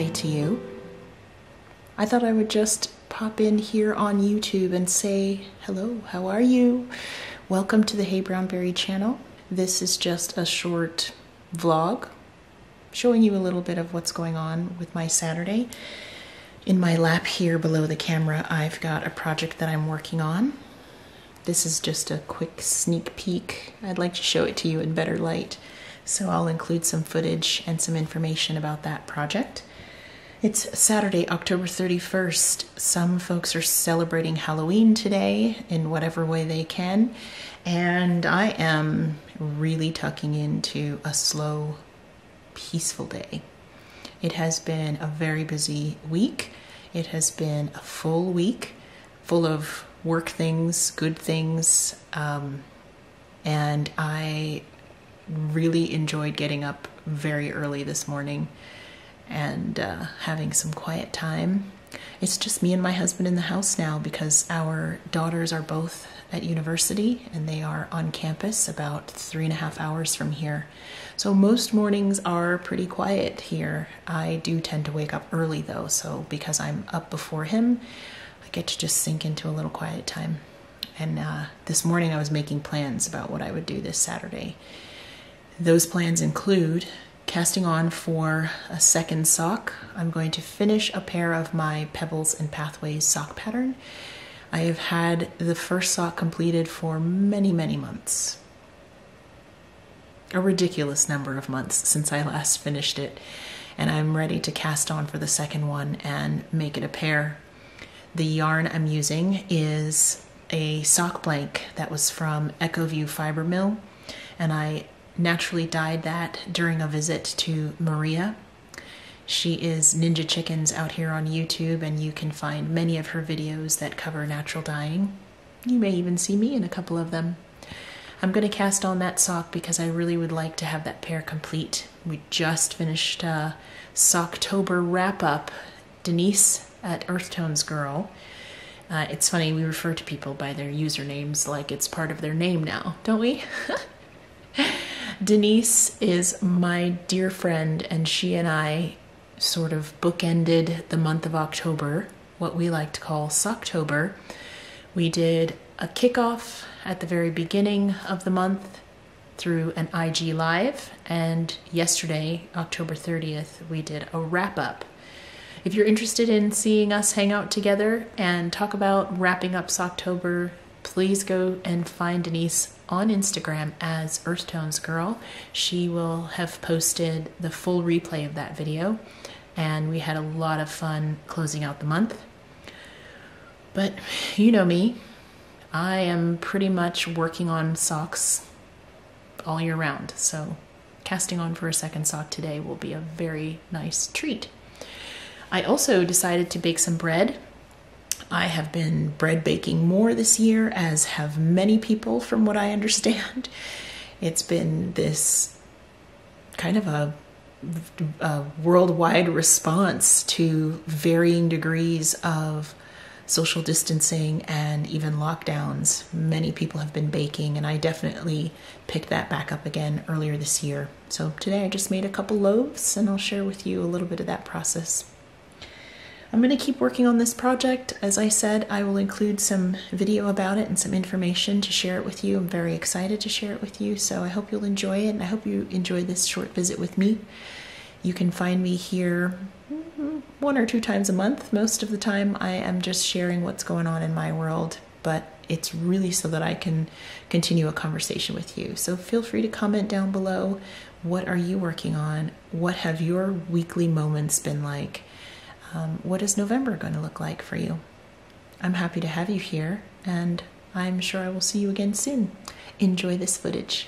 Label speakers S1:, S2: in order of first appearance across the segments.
S1: Saturday to you. I thought I would just pop in here on YouTube and say, hello, how are you? Welcome to the heyBrownBerry channel. This is just a short vlog showing you a little bit of what's going on with my Saturday. In my lap here below the camera, I've got a project that I'm working on. This is just a quick sneak peek. I'd like to show it to you in better light, so I'll include some footage and some information about that project. It's Saturday, October 31st. Some folks are celebrating Halloween today in whatever way they can, and I am really tucking into a slow, peaceful day. It has been a very busy week. It has been a full week full of work things, good things, and I really enjoyed getting up very early this morning and having some quiet time. It's just me and my husband in the house now because our daughters are both at university and they are on campus about 3.5 hours from here. So most mornings are pretty quiet here. I do tend to wake up early though, so because I'm up before him, I get to just sink into a little quiet time. And this morning I was making plans about what I would do this Saturday. Those plans include casting on for a second sock. I'm going to finish a pair of my Pebbles and Pathways sock pattern. I have had the first sock completed for many, many months. A ridiculous number of months since I last finished it. And I'm ready to cast on for the second one and make it a pair. The yarn I'm using is a sock blank that was from EcoView Fiber Mill, and I naturally dyed that during a visit to Maria. She is Ninja Chickens out here on YouTube, and you can find many of her videos that cover natural dyeing. You may even see me in a couple of them. I'm going to cast on that sock because I really would like to have that pair complete. We just finished Socktober wrap-up. Denise at Earth Tones Girl. It's funny, we refer to people by their usernames like it's part of their name now, don't we? Denise is my dear friend, and she and I sort of bookended the month of October, what we like to call Socktober. We did a kickoff at the very beginning of the month through an IG Live, and yesterday, October 30th, we did a wrap-up. If you're interested in seeing us hang out together and talk about wrapping up Socktober, please go and find Denise on Instagram as Earth Tones Girl. She will have posted the full replay of that video, and we had a lot of fun closing out the month. But you know me, I am pretty much working on socks all year round, so casting on for a second sock today will be a very nice treat. I also decided to bake some bread. I have been bread baking more this year, as have many people from what I understand. It's been this kind of a worldwide response to varying degrees of social distancing and even lockdowns. Many people have been baking, and I definitely picked that back up again earlier this year. So today I just made a couple loaves, and I'll share with you a little bit of that process. I'm going to keep working on this project. As I said, I will include some video about it and some information to share it with you. I'm very excited to share it with you, so I hope you'll enjoy it, and I hope you enjoy this short visit with me. You can find me here 1 or 2 times a month. Most of the time I am just sharing what's going on in my world, but it's really so that I can continue a conversation with you. So feel free to comment down below. What are you working on? What have your weekly moments been like? What is November going to look like for you? I'm happy to have you here, and I'm sure I will see you again soon. Enjoy this footage.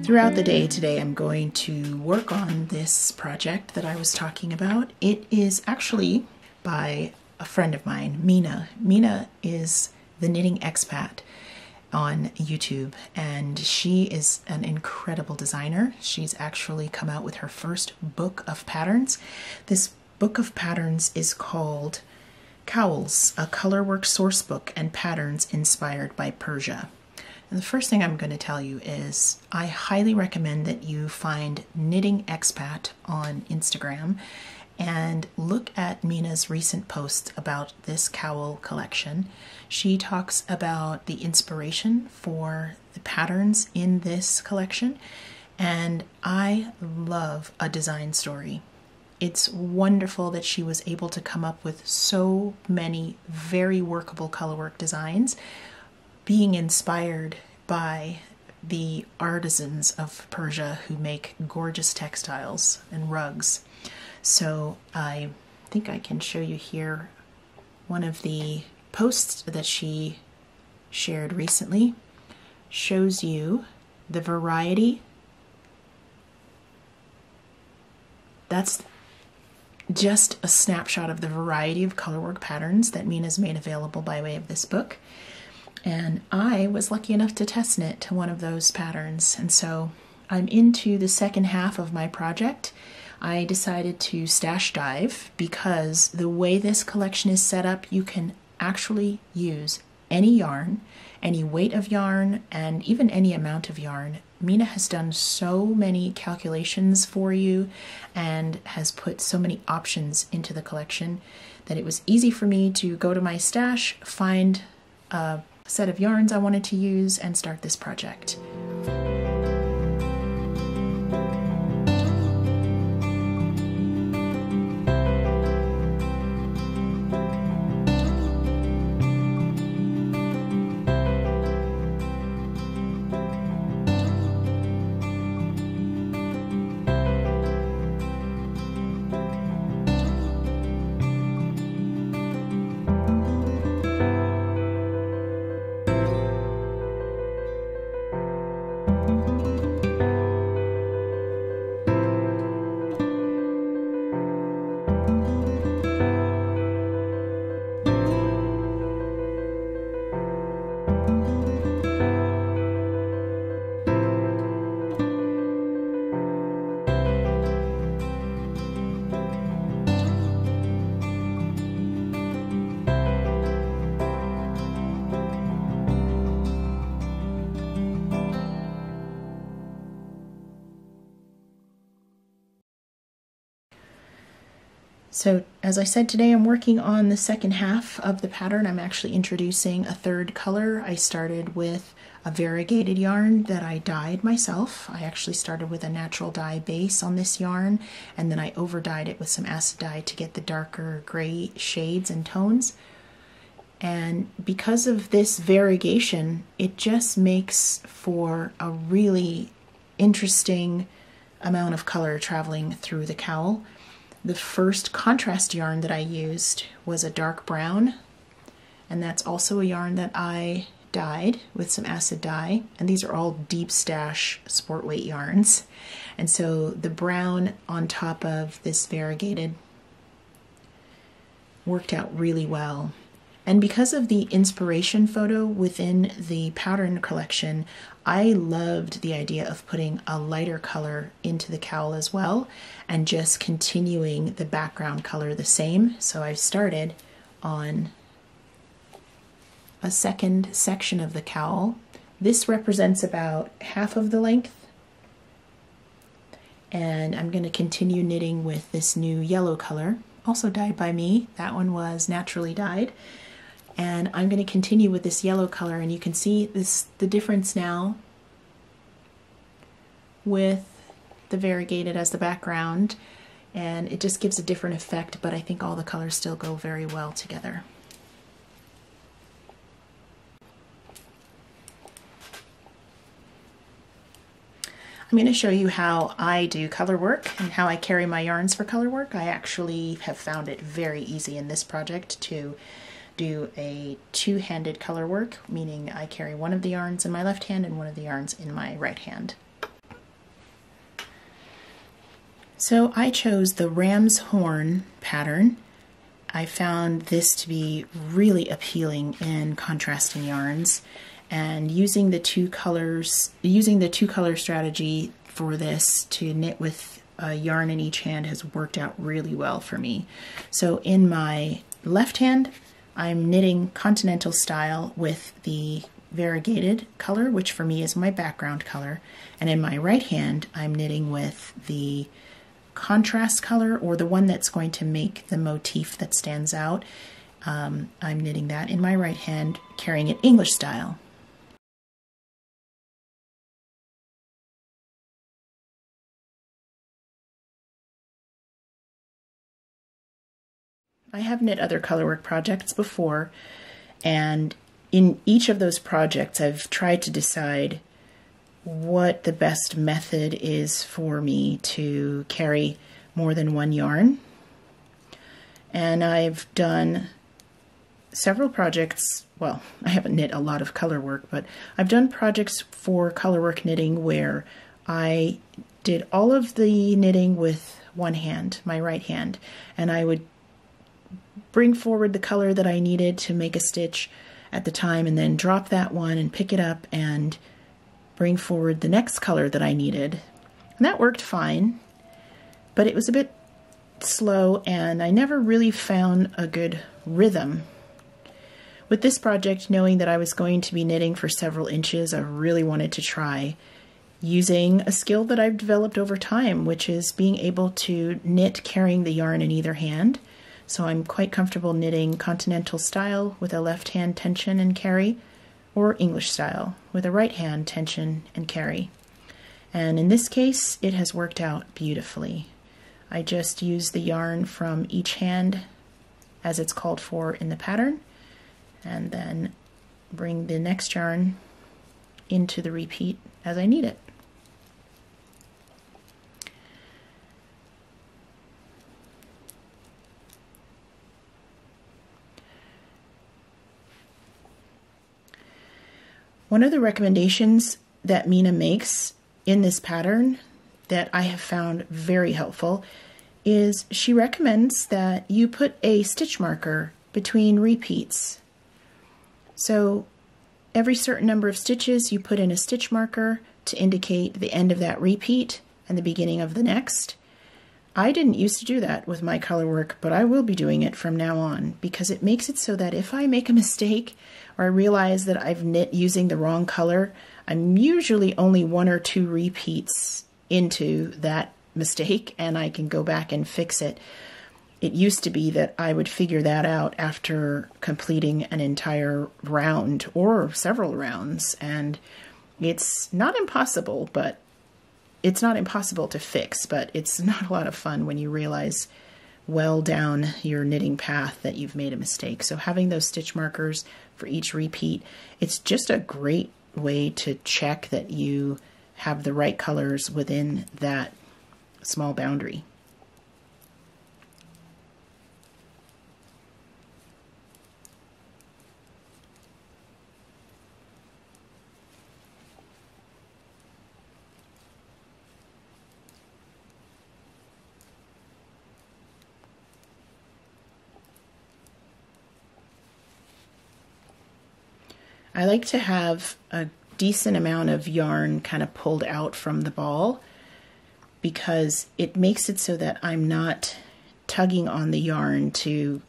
S1: Throughout the day today, I'm going to work on this project that I was talking about. It is actually by a friend of mine, Mina. Mina is the Knitting Expat on YouTube, and she is an incredible designer. She's actually come out with her first book of patterns. This book of patterns is called Cowls, a Colorwork source book and patterns inspired by Persia. And the first thing I'm going to tell you is I highly recommend that you find Knitting Expat on Instagram and look at Mina's recent post about this cowl collection. She talks about the inspiration for the patterns in this collection, and I love a design story. It's wonderful that she was able to come up with so many very workable colorwork designs, being inspired by the artisans of Persia who make gorgeous textiles and rugs. So I think I can show you here one of the posts that she shared recently. Shows you the variety. That's just a snapshot of the variety of colorwork patterns that Mina's made available by way of this book. And I was lucky enough to test knit to one of those patterns. And so I'm into the second half of my project. I decided to stash dive because the way this collection is set up, you can actually use any yarn, any weight of yarn, and even any amount of yarn. Mina has done so many calculations for you and has put so many options into the collection that it was easy for me to go to my stash, find a set of yarns I wanted to use, and start this project. So as I said, today I'm working on the second half of the pattern. I'm actually introducing a third color. I started with a variegated yarn that I dyed myself. I actually started with a natural dye base on this yarn, and then I over dyed it with some acid dye to get the darker gray shades and tones. And because of this variegation, it just makes for a really interesting amount of color traveling through the cowl. The first contrast yarn that I used was a dark brown, and that's also a yarn that I dyed with some acid dye, and these are all deep stash sport weight yarns. And so the brown on top of this variegated worked out really well. And because of the inspiration photo within the pattern collection, I loved the idea of putting a lighter color into the cowl as well and just continuing the background color the same. So I started on a second section of the cowl. This represents about half of the length. And I'm going to continue knitting with this new yellow color, also dyed by me. That one was naturally dyed. And I'm going to continue with this yellow color, and you can see the difference now with the variegated as the background, and it just gives a different effect, but I think all the colors still go very well together. I'm going to show you how I do color work and how I carry my yarns for color work. I actually have found it very easy in this project to do a two-handed color work, meaning I carry one of the yarns in my left hand and one of the yarns in my right hand. So I chose the ram's horn pattern. I found this to be really appealing in contrasting yarns, and using the two color strategy for this to knit with a yarn in each hand has worked out really well for me. So in my left hand, I'm knitting continental style with the variegated color, which for me is my background color, and in my right hand, I'm knitting with the contrast color, or the one that's going to make the motif that stands out. I'm knitting that in my right hand, carrying it English style. I have knit other colorwork projects before, and in each of those projects I've tried to decide what the best method is for me to carry more than one yarn. And I've done several projects, well, I haven't knit a lot of color work, but I've done projects for colorwork knitting where I did all of the knitting with one hand, my right hand, and I would bring forward the color that I needed to make a stitch at the time, and then drop that one and pick it up and bring forward the next color that I needed. And that worked fine, but it was a bit slow and I never really found a good rhythm. With this project, knowing that I was going to be knitting for several inches, I really wanted to try using a skill that I've developed over time, which is being able to knit carrying the yarn in either hand. So I'm quite comfortable knitting continental style with a left hand tension and carry, or English style with a right hand tension and carry. And in this case, it has worked out beautifully. I just use the yarn from each hand as it's called for in the pattern, and then bring the next yarn into the repeat as I need it. One of the recommendations that Mina makes in this pattern that I have found very helpful is she recommends that you put a stitch marker between repeats. So every certain number of stitches you put in a stitch marker to indicate the end of that repeat and the beginning of the next. I didn't used to do that with my color work, but I will be doing it from now on because it makes it so that if I make a mistake or I realize that I've knit using the wrong color, I'm usually only 1 or 2 repeats into that mistake and I can go back and fix it. It used to be that I would figure that out after completing an entire round or several rounds, and it's not impossible, but it's not impossible to fix, but it's not a lot of fun when you realize well down your knitting path that you've made a mistake. So having those stitch markers for each repeat, it's just a great way to check that you have the right colors within that small boundary. I like to have a decent amount of yarn kind of pulled out from the ball because it makes it so that I'm not tugging on the yarn to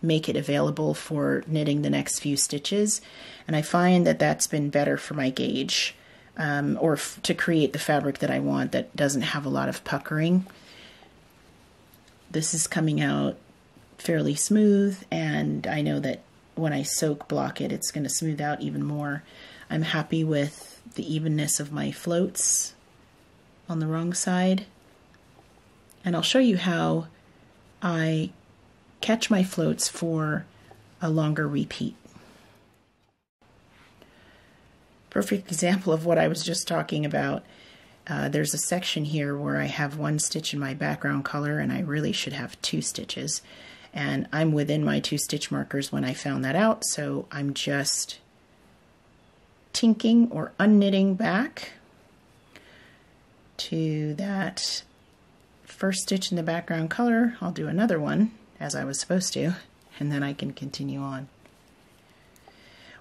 S1: make it available for knitting the next few stitches. And I find that that's been better for my gauge or to create the fabric that I want that doesn't have a lot of puckering. This is coming out fairly smooth, and I know that when I soak block it, it's going to smooth out even more. I'm happy with the evenness of my floats on the wrong side. And I'll show you how I catch my floats for a longer repeat. Perfect example of what I was just talking about. There's a section here where I have 1 stitch in my background color and I really should have 2 stitches. And I'm within my 2 stitch markers when I found that out, so I'm just tinking or unknitting back to that first stitch in the background color, I'll do another one as I was supposed to, and then I can continue on.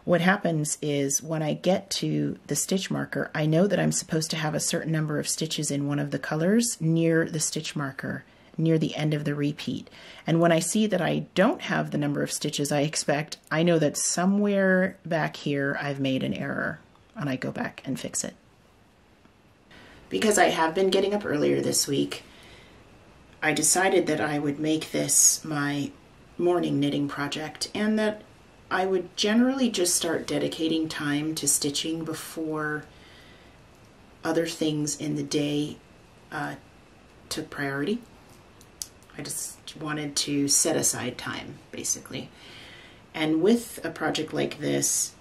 S1: What happens is when I get to the stitch marker, I know that I'm supposed to have a certain number of stitches in one of the colors near the stitch marker, near the end of the repeat. And when I see that I don't have the number of stitches I expect, I know that somewhere back here I've made an error, and I go back and fix it. Because I have been getting up earlier this week, I decided that I would make this my morning knitting project, and that I would generally just start dedicating time to stitching before other things in the day took priority. I just wanted to set aside time, basically. And with a project like this,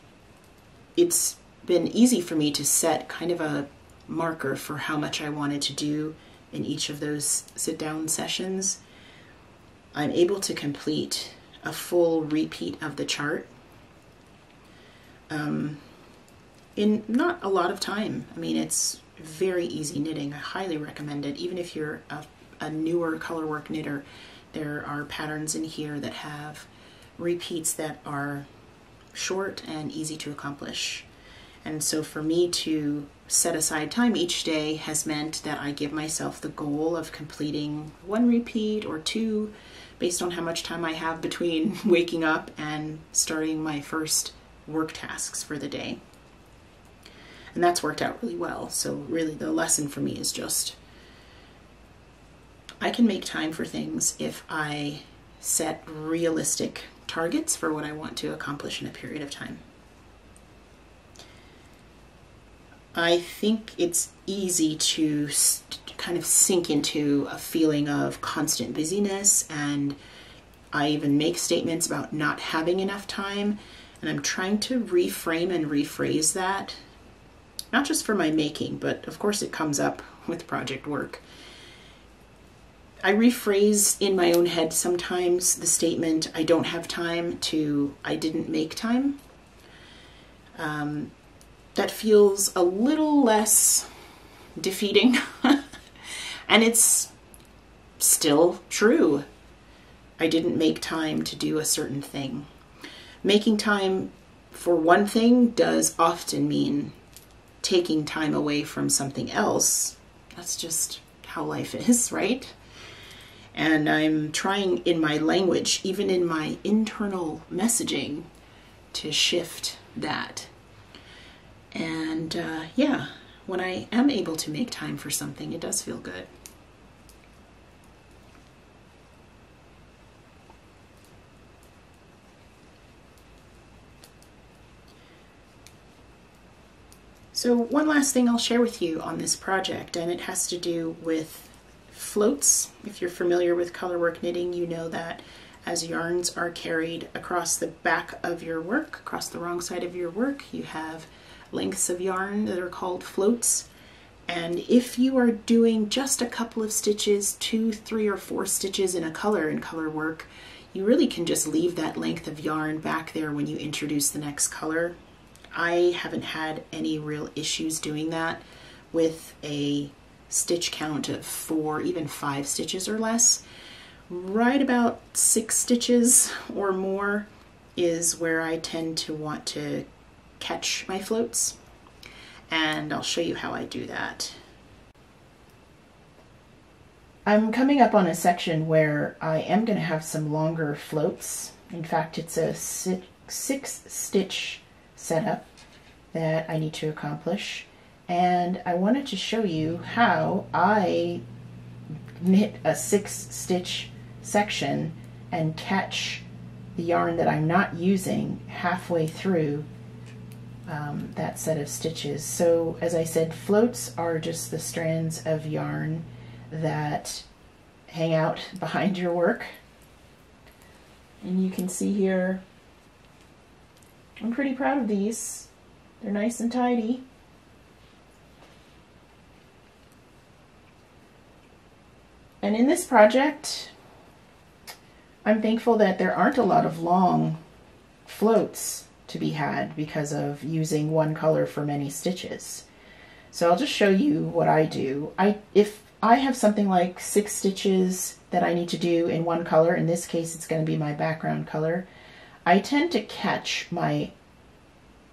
S1: it's been easy for me to set kind of a marker for how much I wanted to do in each of those sit-down sessions. I'm able to complete a full repeat of the chart in not a lot of time. I mean, it's very easy knitting. I highly recommend it. Even if you're a newer colorwork knitter, there are patterns in here that have repeats that are short and easy to accomplish. And so for me to set aside time each day has meant that I give myself the goal of completing one repeat or two based on how much time I have between waking up and starting my first work tasks for the day. And that's worked out really well. So really the lesson for me is just I can make time for things if I set realistic targets for what I want to accomplish in a period of time. I think it's easy to kind of sink into a feeling of constant busyness, and I even make statements about not having enough time, and I'm trying to reframe and rephrase that, not just for my making, but of course it comes up with project work. I rephrase in my own head sometimes the statement, I don't have time, to I didn't make time. That feels a little less defeating, and it's still true. I didn't make time to do a certain thing. Making time for one thing does often mean taking time away from something else. That's just how life is, right? And I'm trying in my language, even in my internal messaging, to shift that. And yeah, when I am able to make time for something, it does feel good. So one last thing I'll share with you on this project, and it has to do with floats. If you're familiar with colorwork knitting, you know that as yarns are carried across the back of your work, across the wrong side of your work, you have lengths of yarn that are called floats. And if you are doing just a couple of stitches, 2, 3, or 4 stitches in a color in colorwork, you really can just leave that length of yarn back there when you introduce the next color. I haven't had any real issues doing that with a stitch count of 4, even 5 stitches or less. Right about 6 stitches or more is where I tend to want to catch my floats, and I'll show you how I do that. I'm coming up on a section where I am going to have some longer floats. In fact, it's a 6 stitch setup that I need to accomplish, and I wanted to show you how I knit a 6 stitch section and catch the yarn that I'm not using halfway through that set of stitches. So as I said, floats are just the strands of yarn that hang out behind your work, and you can see here I'm pretty proud of these. They're nice and tidy. And in this project, I'm thankful that there aren't a lot of long floats to be had because of using one color for many stitches. So I'll just show you what I do. If I have something like 6 stitches that I need to do in one color. In this case, it's going to be my background color. I tend to catch my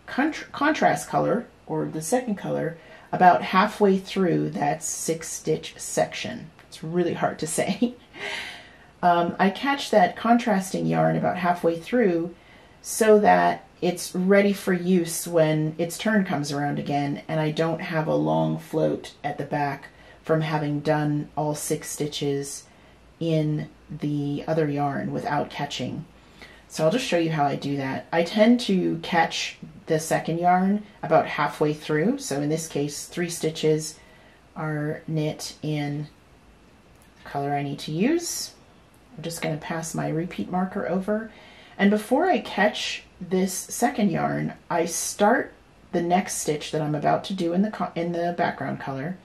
S1: contrast color, or the second color, about halfway through that 6-stitch section. It's really hard to say. I catch that contrasting yarn about halfway through so that it's ready for use when its turn comes around again, and I don't have a long float at the back from having done all 6 stitches in the other yarn without catching. So I'll just show you how I do that. I tend to catch the second yarn about halfway through. So in this case, 3 stitches are knit in the color I need to use. I'm just going to pass my repeat marker over. And before I catch this second yarn, I start the next stitch that I'm about to do in the background color.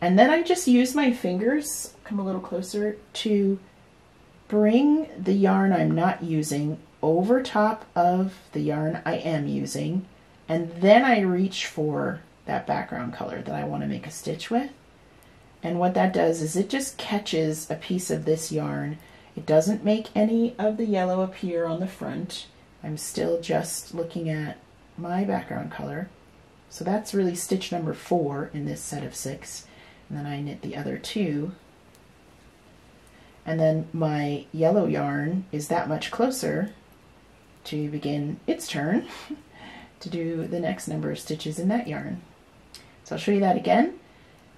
S1: And then I just use my fingers, come a little closer, to bring the yarn I'm not using over top of the yarn I am using, and then I reach for that background color that I want to make a stitch with. And what that does is it just catches a piece of this yarn. It doesn't make any of the yellow appear on the front. I'm still just looking at my background color. So that's really stitch number 4 in this set of 6. And then I knit the other 2. And then my yellow yarn is that much closer to begin its turn to do the next number of stitches in that yarn. So I'll show you that again.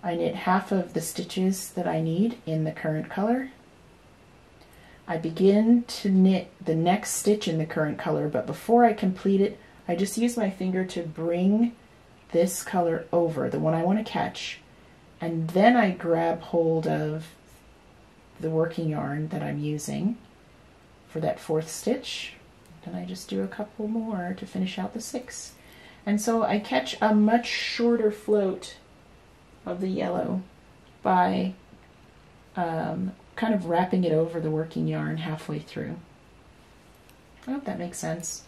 S1: I knit half of the stitches that I need in the current color. I begin to knit the next stitch in the current color, but before I complete it, I just use my finger to bring this color over, the one I want to catch, and then I grab hold of the working yarn that I'm using for that 4th stitch. Then I just do a couple more to finish out the 6. And so I catch a much shorter float of the yellow by kind of wrapping it over the working yarn halfway through. I hope that makes sense.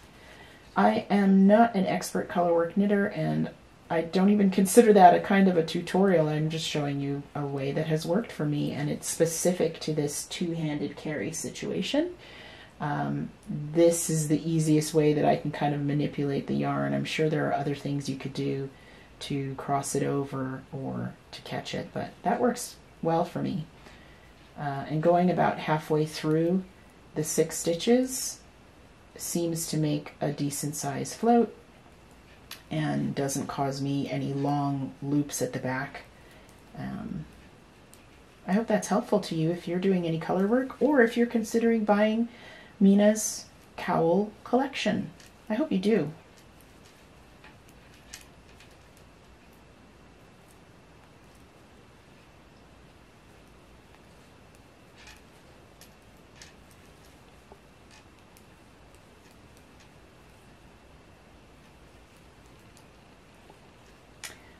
S1: I am not an expert colorwork knitter, and I don't even consider that a kind of a tutorial. I'm just showing you a way that has worked for me, and it's specific to this two-handed carry situation. This is the easiest way that I can kind of manipulate the yarn. I'm sure there are other things you could do to cross it over or to catch it, but that works well for me. And going about halfway through the 6 stitches seems to make a decent size float and doesn't cause me any long loops at the back. I hope that's helpful to you if you're doing any color work or if you're considering buying Mina's cowl collection. I hope you do.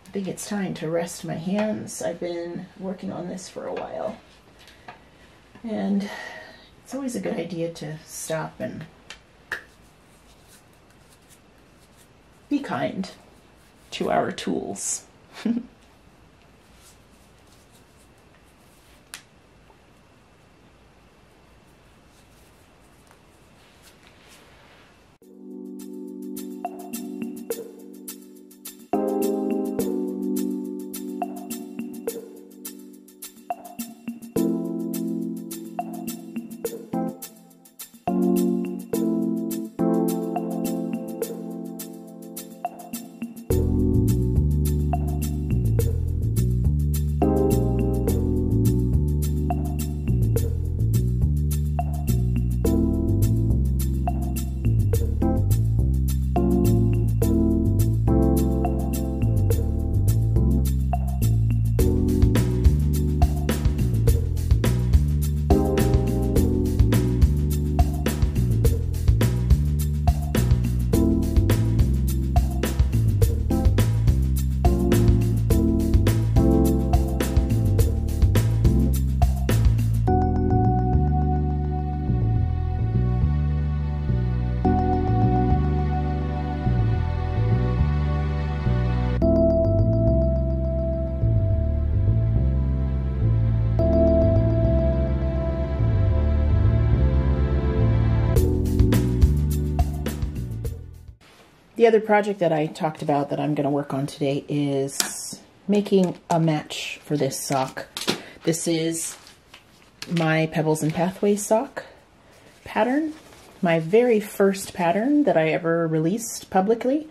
S1: I think it's time to rest my hands. I've been working on this for a while, and it's always a good idea to stop and be kind to our tools. The other project that I talked about that I'm going to work on today is making a match for this sock. This is my Pebbles and Pathways sock pattern, my very first pattern that I ever released publicly.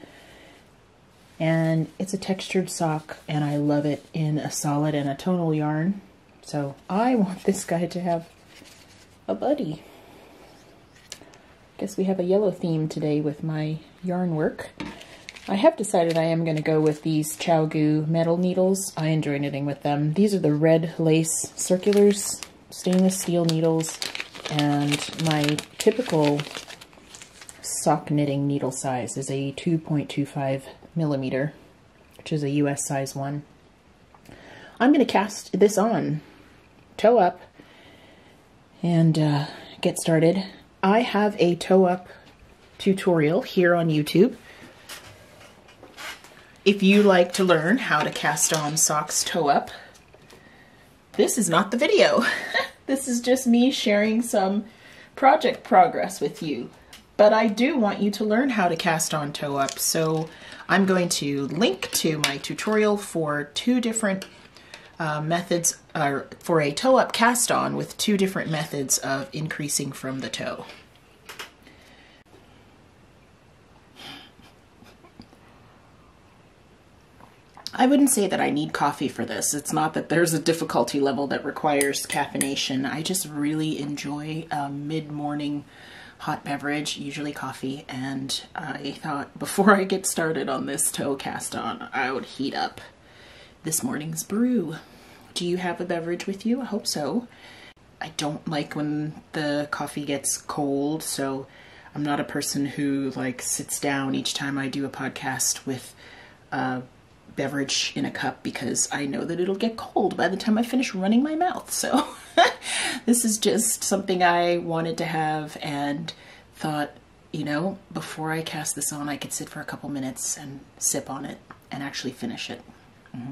S1: And it's a textured sock, and I love it in a solid and a tonal yarn. So I want this guy to have a buddy. Guess we have a yellow theme today with my yarn work. I have decided I am going to go with these ChowGoo metal needles. I enjoy knitting with them. These are the red lace circulars, stainless steel needles, and my typical sock knitting needle size is a 2.25 millimeter, which is a US size 1. I'm going to cast this on, toe up, and get started. I have a toe up tutorial here on YouTube. If you like to learn how to cast on socks toe up, this is not the video. This is just me sharing some project progress with you. But I do want you to learn how to cast on toe up, so I'm going to link to my tutorial for 2 different methods, for a toe up cast on with 2 different methods of increasing from the toe. I wouldn't say that I need coffee for this. It's not that there's a difficulty level that requires caffeination. I just really enjoy a mid-morning hot beverage, usually coffee, and I thought before I get started on this toe cast on, I would heat up this morning's brew. Do you have a beverage with you? I hope so. I don't like when the coffee gets cold, so I'm not a person who like sits down each time I do a podcast with a beverage in a cup, because I know that it'll get cold by the time I finish running my mouth. So this is just something I wanted to have and thought, you know, before I cast this on, I could sit for a couple minutes and sip on it and actually finish it. Mm-hmm.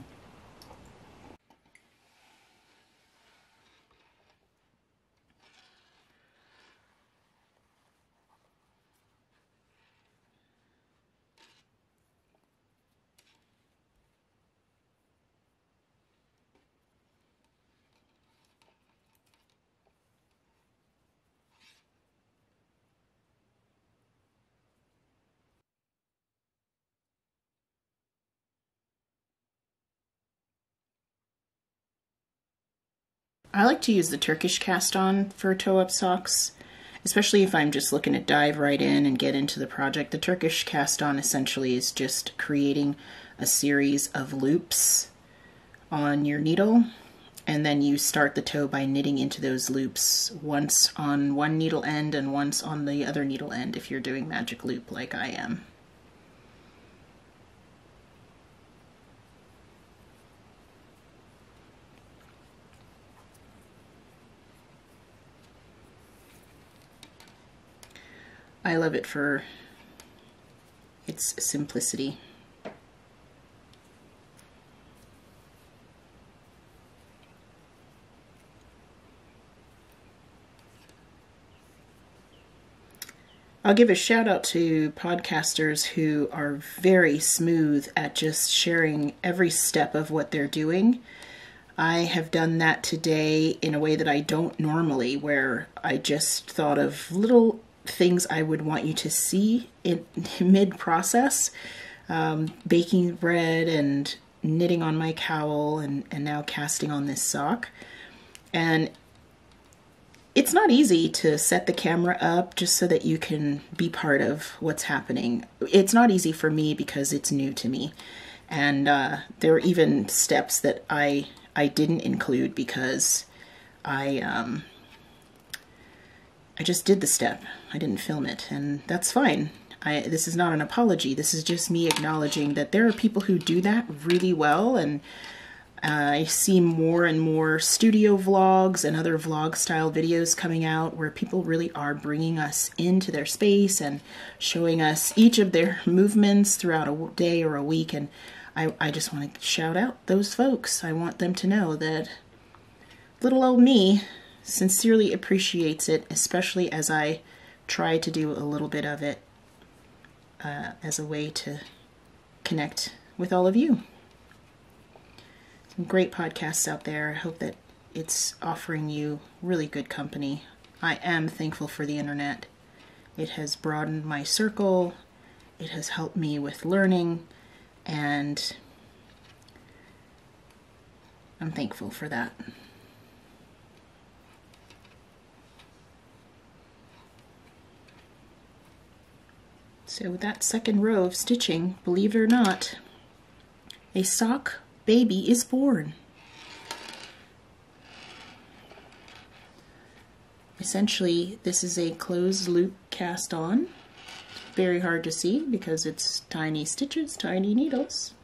S1: I like to use the Turkish cast on for toe up socks, especially if I'm just looking to dive right in and get into the project. The Turkish cast on essentially is just creating a series of loops on your needle, and then you start the toe by knitting into those loops, once on one needle end and once on the other needle end if you're doing magic loop like I am. I love it for its simplicity. I'll give a shout out to podcasters who are very smooth at just sharing every step of what they're doing. I have done that today in a way that I don't normally, where I just thought of little things I would want you to see in mid-process. Baking bread and knitting on my cowl and now casting on this sock. And it's not easy to set the camera up just so that you can be part of what's happening. It's not easy for me because it's new to me. And there are even steps that I didn't include because I just did the step. I didn't film it, and that's fine. This is not an apology. This is just me acknowledging that there are people who do that really well, and I see more and more studio vlogs and other vlog style videos coming out where people really are bringing us into their space and showing us each of their movements throughout a day or a week, and I just want to shout out those folks. I want them to know that little old me sincerely appreciates it, especially as I try to do a little bit of it as a way to connect with all of you. Some great podcasts out there. I hope that it's offering you really good company. I am thankful for the internet. It has broadened my circle. It has helped me with learning, and I'm thankful for that. So with that second row of stitching, believe it or not, a sock baby is born. Essentially, this is a closed loop cast on. Very hard to see because it's tiny stitches, tiny needles.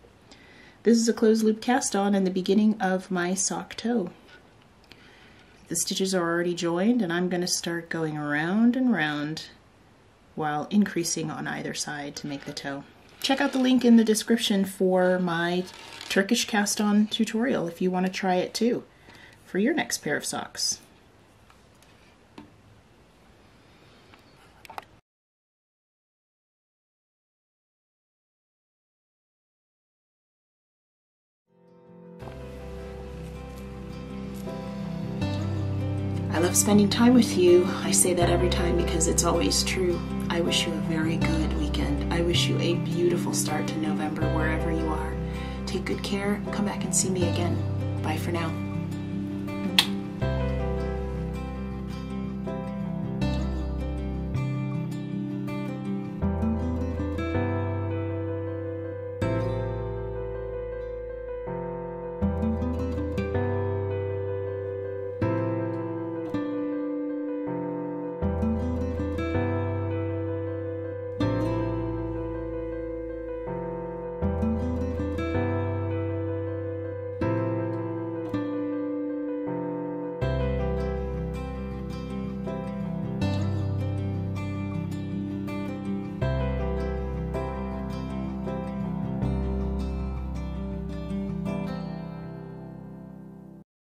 S1: This is a closed loop cast on in the beginning of my sock toe. The stitches are already joined, and I'm going to start going around and round while increasing on either side to make the toe. Check out the link in the description for my Turkish cast on tutorial if you want to try it too for your next pair of socks. I love spending time with you. I say that every time because it's always true. I wish you a very good weekend. I wish you a beautiful start to November wherever you are. Take good care. Come back and see me again. Bye for now.